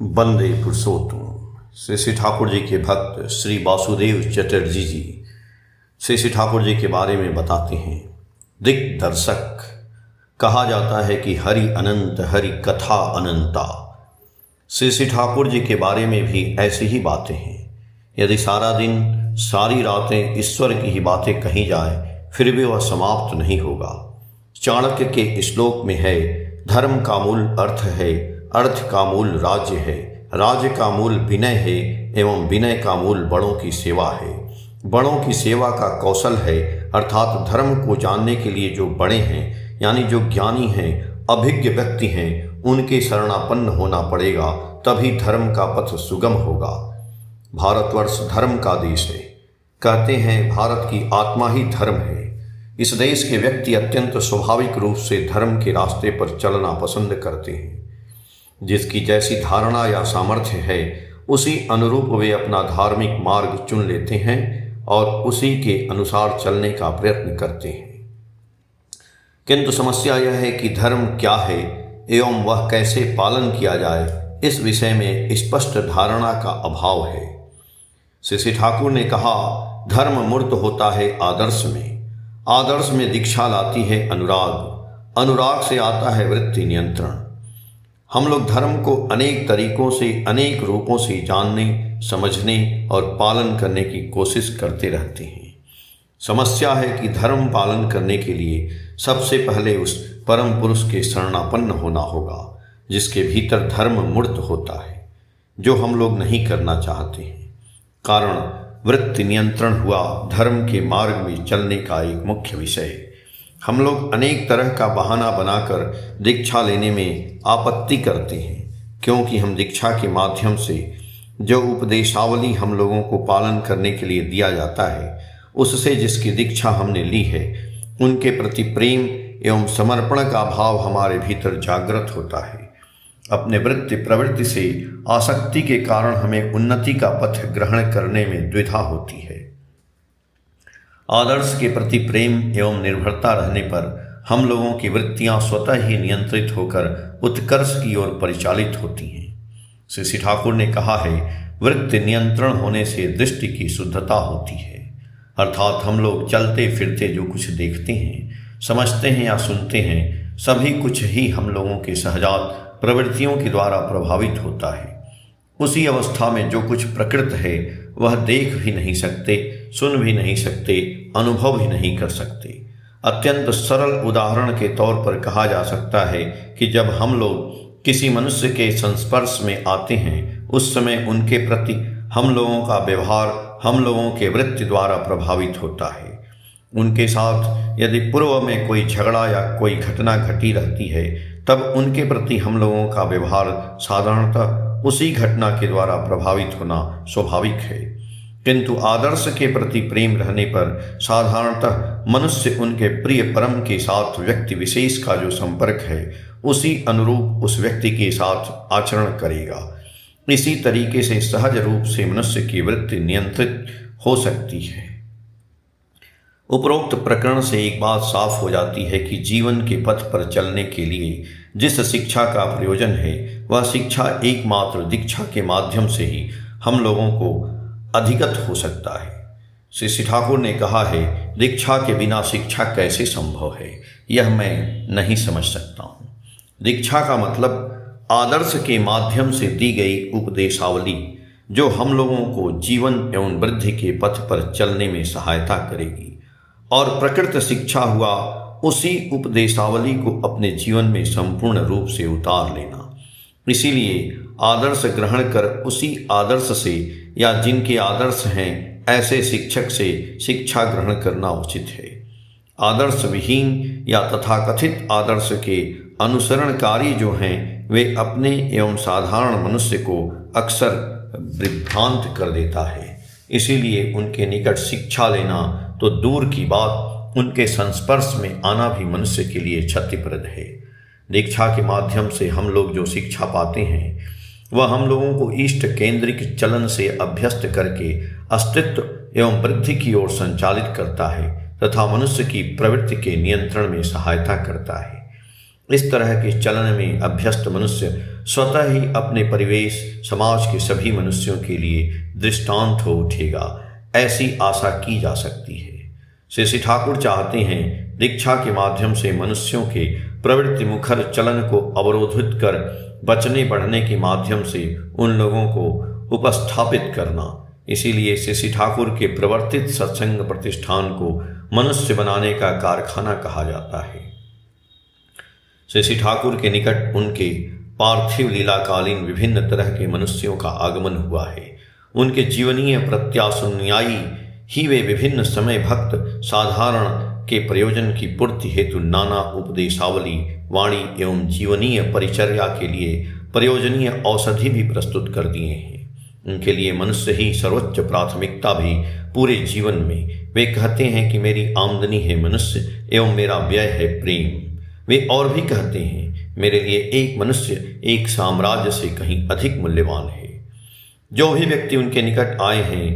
वंदे पुरुषोत्तम। श्री श्री ठाकुर जी के भक्त श्री वासुदेव चटर्जी जी श्री श्री ठाकुर जी के बारे में बताते हैं। दिग्दर्शक कहा जाता है कि हरि अनंत, हरि कथा अनंता। श्री श्री ठाकुर जी के बारे में भी ऐसी ही बातें हैं। यदि सारा दिन सारी रातें ईश्वर की ही बातें कही जाए फिर भी वह समाप्त नहीं होगा। चाणक्य के श्लोक में है, धर्म का मूल अर्थ है, अर्थ का मूल राज्य है, राज्य का मूल विनय है एवं विनय का मूल बड़ों की सेवा है। बड़ों की सेवा का कौशल है, अर्थात धर्म को जानने के लिए जो बड़े हैं यानी जो ज्ञानी हैं, अभिज्ञ व्यक्ति हैं, उनके शरणापन्न होना पड़ेगा, तभी धर्म का पथ सुगम होगा। भारतवर्ष धर्म का देश है। कहते हैं भारत की आत्मा ही धर्म है। इस देश के व्यक्ति अत्यंत स्वाभाविक रूप से धर्म के रास्ते पर चलना पसंद करते हैं। जिसकी जैसी धारणा या सामर्थ्य है उसी अनुरूप वे अपना धार्मिक मार्ग चुन लेते हैं और उसी के अनुसार चलने का प्रयत्न करते हैं। किंतु समस्या यह है कि धर्म क्या है एवं वह कैसे पालन किया जाए, इस विषय में स्पष्ट धारणा का अभाव है। श्री श्री ठाकुर ने कहा, धर्म मूर्त होता है आदर्श में, आदर्श में दीक्षा लाती है अनुराग, अनुराग से आता है वृत्ति नियंत्रण। हम लोग धर्म को अनेक तरीकों से, अनेक रूपों से जानने, समझने और पालन करने की कोशिश करते रहते हैं। समस्या है कि धर्म पालन करने के लिए सबसे पहले उस परम पुरुष के शरणापन्न होना होगा, जिसके भीतर धर्म मूर्त होता है, जो हम लोग नहीं करना चाहते हैं। कारण वृत्ति नियंत्रण हुआ धर्म के मार्ग में चलने का एक मुख्य विषय। हम लोग अनेक तरह का बहाना बनाकर दीक्षा लेने में आपत्ति करते हैं, क्योंकि हम दीक्षा के माध्यम से जो उपदेशावली हम लोगों को पालन करने के लिए दिया जाता है, उससे जिसकी दीक्षा हमने ली है उनके प्रति प्रेम एवं समर्पण का भाव हमारे भीतर जागृत होता है। अपने वृत्ति प्रवृत्ति से आसक्ति के कारण हमें उन्नति का पथ ग्रहण करने में द्विधा होती है। आदर्श के प्रति प्रेम एवं निर्भरता रहने पर हम लोगों की वृत्तियां स्वतः ही नियंत्रित होकर उत्कर्ष की ओर परिचालित होती हैं। श्री श्री ठाकुर ने कहा है, वृत्ति नियंत्रण होने से दृष्टि की शुद्धता होती है। अर्थात हम लोग चलते फिरते जो कुछ देखते हैं, समझते हैं या सुनते हैं, सभी कुछ ही हम लोगों के सहजात प्रवृत्तियों के द्वारा प्रभावित होता है। उसी अवस्था में जो कुछ प्रकृत है वह देख भी नहीं सकते, सुन भी नहीं सकते, अनुभव भी नहीं कर सकते। अत्यंत सरल उदाहरण के तौर पर कहा जा सकता है कि जब हम लोग किसी मनुष्य के संस्पर्श में आते हैं, उस समय उनके प्रति हम लोगों का व्यवहार हम लोगों के वृत्ति द्वारा प्रभावित होता है। उनके साथ यदि पूर्व में कोई झगड़ा या कोई घटना घटी रहती है, तब उनके प्रति हम लोगों का व्यवहार साधारणतः उसी घटना के द्वारा प्रभावित होना स्वाभाविक है। किंतु आदर्श के प्रति प्रेम रहने पर साधारणतः मनुष्य उनके प्रिय परम के साथ व्यक्ति विशेष का जो संपर्क है उसी अनुरूप उस व्यक्ति के साथ आचरण करेगा। इसी तरीके से सहज रूप से मनुष्य की वृत्ति नियंत्रित हो सकती है। उपरोक्त प्रकरण से एक बात साफ हो जाती है कि जीवन के पथ पर चलने के लिए जिस शिक्षा का प्रयोजन है वह शिक्षा एकमात्र दीक्षा के माध्यम से ही हम लोगों को अधिगत हो सकता है। श्री श्री ठाकुर ने कहा है, दीक्षा के बिना शिक्षा कैसे संभव है, यह मैं नहीं समझ सकता हूँ। दीक्षा का मतलब आदर्श के माध्यम से दी गई उपदेशावली, जो हम लोगों को जीवन एवं वृद्धि के पथ पर चलने में सहायता करेगी। और प्रकृत शिक्षा हुआ उसी उपदेशावली को अपने जीवन में संपूर्ण रूप से उतार लेना। इसीलिए आदर्श ग्रहण कर उसी आदर्श से या जिनके आदर्श हैं ऐसे शिक्षक से शिक्षा ग्रहण करना उचित है। आदर्श विहीन या तथाकथित आदर्श के अनुसरणकारी जो हैं वे अपने एवं साधारण मनुष्य को अक्सर विभ्रांत कर देता है। इसीलिए उनके निकट शिक्षा लेना तो दूर की बात, उनके संस्पर्श में आना भी मनुष्य के लिए क्षतिप्रद है। दीक्षा के माध्यम से हम लोग जो शिक्षा पाते हैं वह हम लोगों को इष्ट केंद्रिक चलन से अभ्यस्त करके अस्तित्व एवं वृद्धि की ओर संचालित करता है तथा मनुष्य की प्रवृत्ति के नियंत्रण में सहायता करता है। इस तरह के चलन में अभ्यस्त मनुष्य स्वतः ही अपने परिवेश समाज के सभी मनुष्यों के लिए दृष्टांत हो उठेगा, ऐसी आशा की जा सकती है। श्री ठाकुर चाहते हैं दीक्षा के माध्यम से मनुष्यों के प्रवृत्ति मुखर चलन को अवरोधित कर बचने बढ़ने के माध्यम से उन लोगों को उपस्थापित करना। इसीलिए श्री ठाकुर के प्रवर्तित सत्संग प्रतिष्ठान को मनुष्य बनाने का कारखाना कहा जाता है। श्री ठाकुर के निकट उनके पार्थिव लीलाकालीन विभिन्न तरह के मनुष्यों का आगमन हुआ है। उनके जीवनीय प्रत्याशुन्यायी ही वे विभिन्न समय भक्त साधारण के प्रयोजन की पूर्ति हेतु नाना उपदेशावली वाणी एवं जीवनीय परिचर्या के लिए प्रयोजनीय औषधि भी प्रस्तुत कर दिए हैं। उनके लिए मनुष्य ही सर्वोच्च प्राथमिकता भी पूरे जीवन में। वे कहते हैं कि मेरी आमदनी है मनुष्य एवं मेरा व्यय है प्रेम। वे और भी कहते हैं मेरे लिए एक मनुष्य एक साम्राज्य से कहीं अधिक मूल्यवान है। जो भी व्यक्ति उनके निकट आए हैं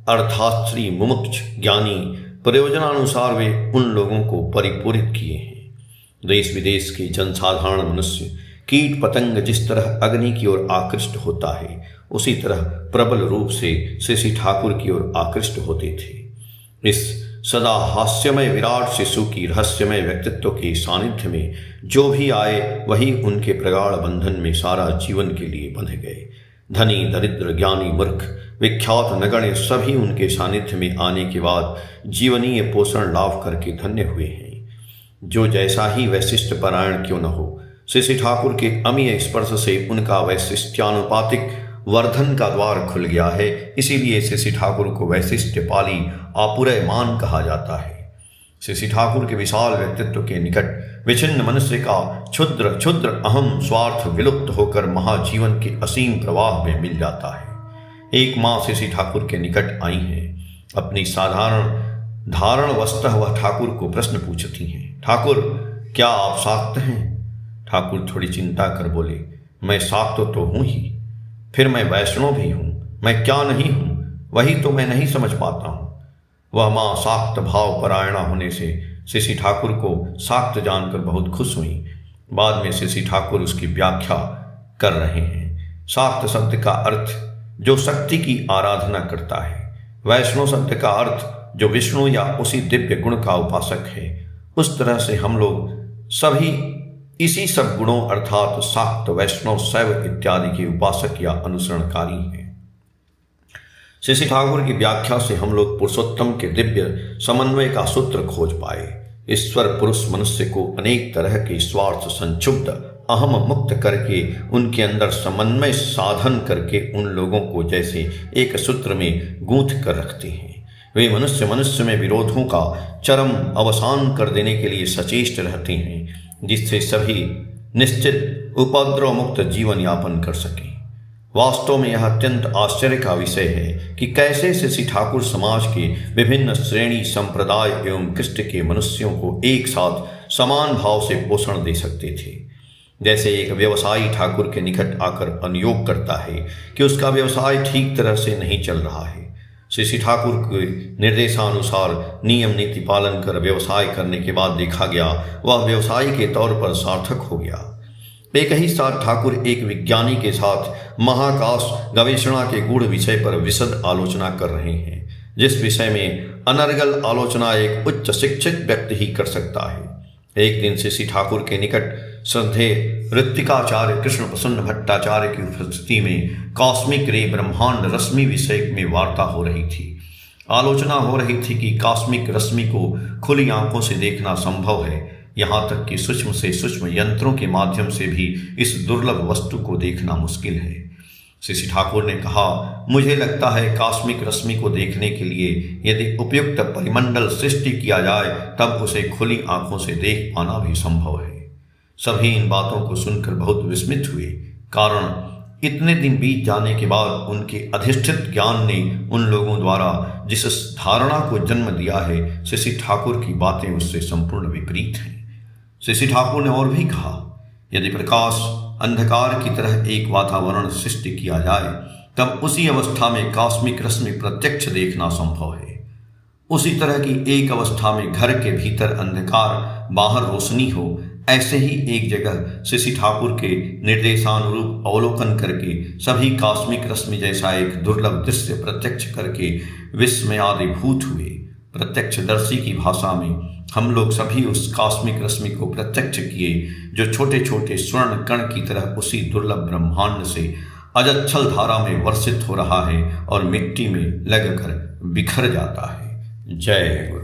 अर्थाश्री मुमुक्ष ज्ञानी प्रयोजनानुसार वे उन लोगों को परिपूरित किए हैं। देश विदेश के जनसाधारण मनुष्य कीट पतंग जिस तरह अग्नि की ओर आकृष्ट होता है उसी तरह प्रबल रूप से श्री ठाकुर की ओर आकृष्ट होते थे। इस सदा हास्यमय विराट शिशु की रहस्यमय व्यक्तित्व के सानिध्य में जो भी आए वही उनके प्रगाढ़ बंधन में सारा जीवन के लिए बंध गए। धनी दरिद्र ज्ञानी मूर्ख विख्यात नगण्य सभी उनके सानिध्य में आने के बाद जीवनीय पोषण लाभ करके धन्य हुए हैं। जो जैसा ही वैशिष्ट पारायण क्यों न हो, श्री ठाकुर के अमीय स्पर्श से उनका वैशिष्ट्यानुपातिक वर्धन का द्वार खुल गया है। इसीलिए श्री ठाकुर को वैशिष्ट पाली आपुरयमान कहा जाता है। श्री ठाकुर के विशाल व्यक्तित्व के निकट विच्छिन्न मनुष्य का क्षुद्र क्षुद्र अहम स्वार्थ विलुप्त होकर महाजीवन के असीम प्रवाह में मिल जाता है। एक माँ श्री ठाकुर के निकट आई हैं। अपनी साधारण धारण वस्तः वह ठाकुर को प्रश्न पूछती हैं, ठाकुर क्या आप शाक्त हैं? ठाकुर थोड़ी चिंता कर बोले, मैं शाक्त तो हूँ ही, फिर मैं वैष्णव भी हूँ, मैं क्या नहीं हूँ वही तो मैं नहीं समझ पाता हूँ। वह माँ शाक्त भाव परायणा होने से श्री ठाकुर को शाक्त जानकर बहुत खुश हुई। बाद में श्री ठाकुर उसकी व्याख्या कर रहे हैं। शाक्त शब्द का अर्थ जो शक्ति की आराधना करता है, वैष्णव शब्द का अर्थ जो विष्णु या उसी दिव्य गुण का उपासक है। उस तरह से हम लोग सभी इसी सब गुणों अर्थात शाक्त वैष्णव शैव इत्यादि के उपासक या अनुसरणकारी हैं। श्री ठाकुर की व्याख्या से हम लोग पुरुषोत्तम के दिव्य समन्वय का सूत्र खोज पाए। ईश्वर पुरुष मनुष्य को अनेक तरह के स्वार्थ संक्षुब्ध अहम मुक्त करके उनके अंदर समन्वय साधन करके उन लोगों को जैसे एक सूत्र में गूंथ कर रखते हैं। वे मनुष्य में विरोधों का चरम अवसान कर देने के लिए सचेष्ट रहते हैं, जिससे सभी निश्चित उपद्रव मुक्त जीवन यापन कर सकें। वास्तव में यह अत्यंत आश्चर्य का विषय है कि कैसे श्री ठाकुर समाज के विभिन्न श्रेणी संप्रदाय एवं कृष्ट के मनुष्यों को एक साथ समान भाव से पोषण दे सकते थे। जैसे एक व्यवसायी ठाकुर के निकट आकर अनुयोग करता है कि उसका व्यवसाय ठीक तरह से नहीं चल रहा है। श्री ठाकुर के निर्देशानुसार नियम नीति पालन कर व्यवसाय करने के बाद देखा गया वह व्यवसायी के तौर पर सार्थक हो गया। एक ही साथ ठाकुर एक विज्ञानी के साथ महाकाश गवेषणा के गूढ़ विषय पर विशद आलोचना कर रहे हैं, जिस विषय में अनर्गल आलोचना एक उच्च शिक्षित व्यक्ति ही कर सकता है। एक दिन श्री ठाकुर के निकट श्रद्धेय ऋत्विकाचार्य कृष्ण प्रसन्न भट्टाचार्य की उपस्थिति में कॉस्मिक रे ब्रह्मांड रश्मि विषय में वार्ता हो रही थी। आलोचना हो रही थी कि कॉस्मिक रश्मि को खुली आंखों से देखना संभव है, यहाँ तक कि सूक्ष्म से सूक्ष्म यंत्रों के माध्यम से भी इस दुर्लभ वस्तु को देखना मुश्किल है। श्री ठाकुर ने कहा, मुझे लगता है कॉस्मिक रश्मि को देखने के लिए यदि उपयुक्त परिमंडल सृष्टि किया जाए तब उसे खुली आंखों से देख पाना भी संभव है। सभी इन बातों को सुनकर बहुत विस्मित हुए, कारण इतने दिन बीत जाने के बाद उनके अधिष्ठित ज्ञान ने उन लोगों द्वारा जिस धारणा को जन्म दिया है, श्री ठाकुर की बातें उससे संपूर्ण विपरीत हैं। श्री ठाकुर ने और भी कहा, यदि प्रकाश अंधकार की तरह एक वातावरण सृष्टि किया जाए तब उसी अवस्था में कॉस्मिक रश्मि प्रत्यक्ष देखना संभव है। उसी तरह की एक अवस्था में घर के भीतर अंधकार बाहर रोशनी हो, ऐसे ही एक जगह श्री ठाकुर के निर्देशानुरूप अवलोकन करके सभी कॉस्मिक रश्मि जैसा एक दुर्लभ दृश्य प्रत्यक्ष करके विस्मयादिभूत हुए। प्रत्यक्षदर्शी की भाषा में हम लोग सभी उस कॉस्मिक रश्मि को प्रत्यक्ष किए जो छोटे छोटे स्वर्ण कण की तरह उसी दुर्लभ ब्रह्मांड से अजच्छल धारा में वर्षित हो रहा है और मिट्टी में लगकर बिखर जाता है। जय गुरु।